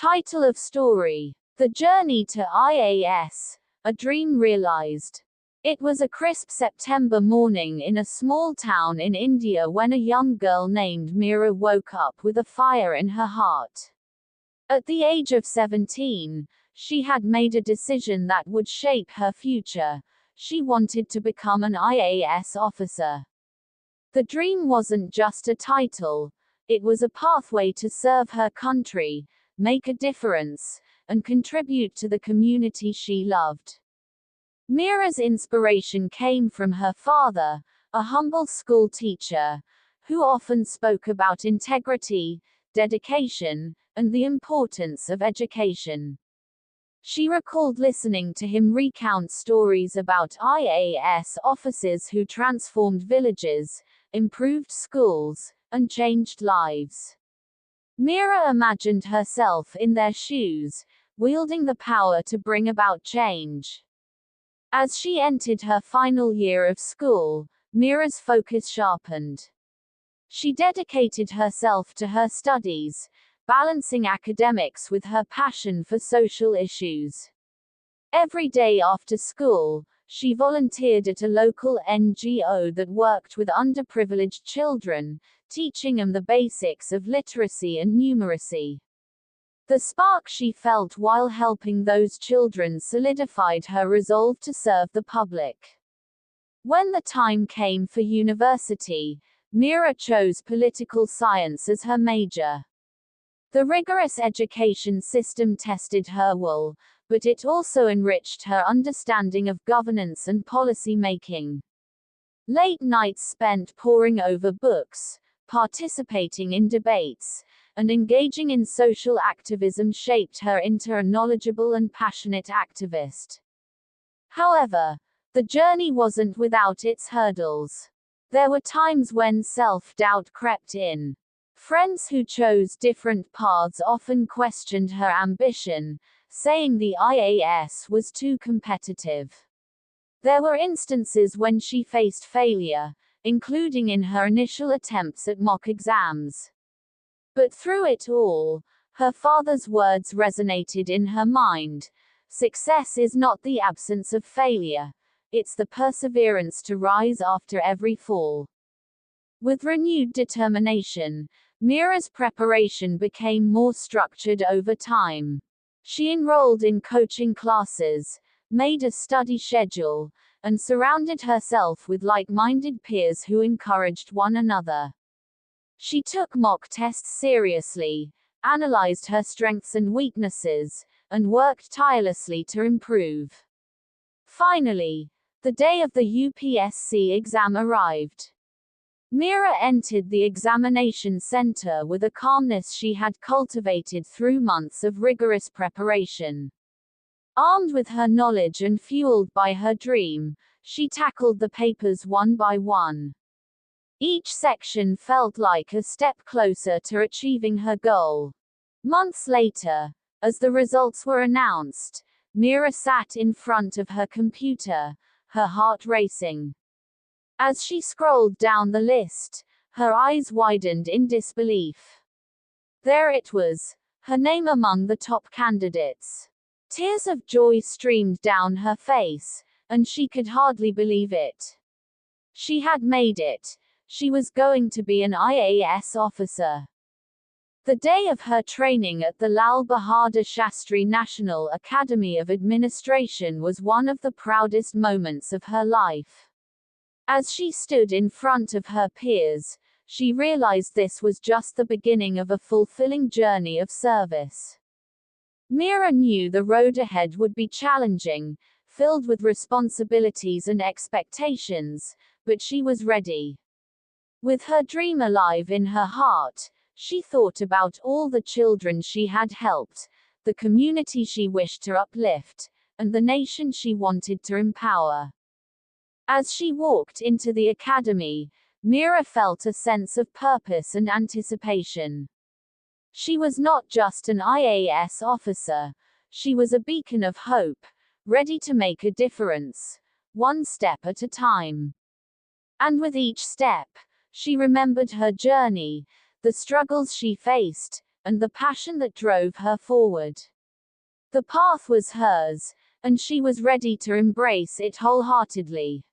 Title of story: The Journey to IAS, A Dream Realized. It was a crisp September morning in a small town in India when a young girl named Meera woke up with a fire in her heart. At the age of 17, she had made a decision that would shape her future. She wanted to become an IAS officer. The dream wasn't just a title, it was a pathway to serve her country, make a difference, and contribute to the community she loved. Meera's inspiration came from her father, a humble school teacher, who often spoke about integrity, dedication, and the importance of education. She recalled listening to him recount stories about IAS officers who transformed villages, improved schools, and changed lives. Meera imagined herself in their shoes, wielding the power to bring about change. As she entered her final year of school, Meera's focus sharpened. She dedicated herself to her studies, balancing academics with her passion for social issues. Every day after school, she volunteered at a local NGO that worked with underprivileged children, teaching them the basics of literacy and numeracy. The spark she felt while helping those children solidified her resolve to serve the public. When the time came for university, Meera chose political science as her major. The rigorous education system tested her will, but it also enriched her understanding of governance and policy making. Late nights spent poring over books, participating in debates, and engaging in social activism shaped her into a knowledgeable and passionate activist. However, the journey wasn't without its hurdles. There were times when self-doubt crept in. Friends who chose different paths often questioned her ambition, saying the IAS was too competitive. There were instances when she faced failure, including in her initial attempts at mock exams. But through it all, her father's words resonated in her mind: success is not the absence of failure, it's the perseverance to rise after every fall. With renewed determination, Meera's preparation became more structured over time. She enrolled in coaching classes, made a study schedule, and surrounded herself with like-minded peers who encouraged one another. She took mock tests seriously, analyzed her strengths and weaknesses, and worked tirelessly to improve. Finally, the day of the UPSC exam arrived. Meera entered the examination center with a calmness she had cultivated through months of rigorous preparation. Armed with her knowledge and fueled by her dream, she tackled the papers one by one. Each section felt like a step closer to achieving her goal. Months later, as the results were announced, Meera sat in front of her computer, her heart racing. As she scrolled down the list, her eyes widened in disbelief. There it was, her name among the top candidates. Tears of joy streamed down her face, and she could hardly believe it. She had made it. She was going to be an IAS officer. The day of her training at the Lal Bahadur Shastri National Academy of Administration was one of the proudest moments of her life. As she stood in front of her peers, she realized this was just the beginning of a fulfilling journey of service. Meera knew the road ahead would be challenging, filled with responsibilities and expectations, but she was ready. With her dream alive in her heart, she thought about all the children she had helped, the community she wished to uplift, and the nation she wanted to empower. As she walked into the academy, Meera felt a sense of purpose and anticipation. She was not just an IAS officer, she was a beacon of hope, ready to make a difference, one step at a time. And with each step, she remembered her journey, the struggles she faced, and the passion that drove her forward. The path was hers, and she was ready to embrace it wholeheartedly.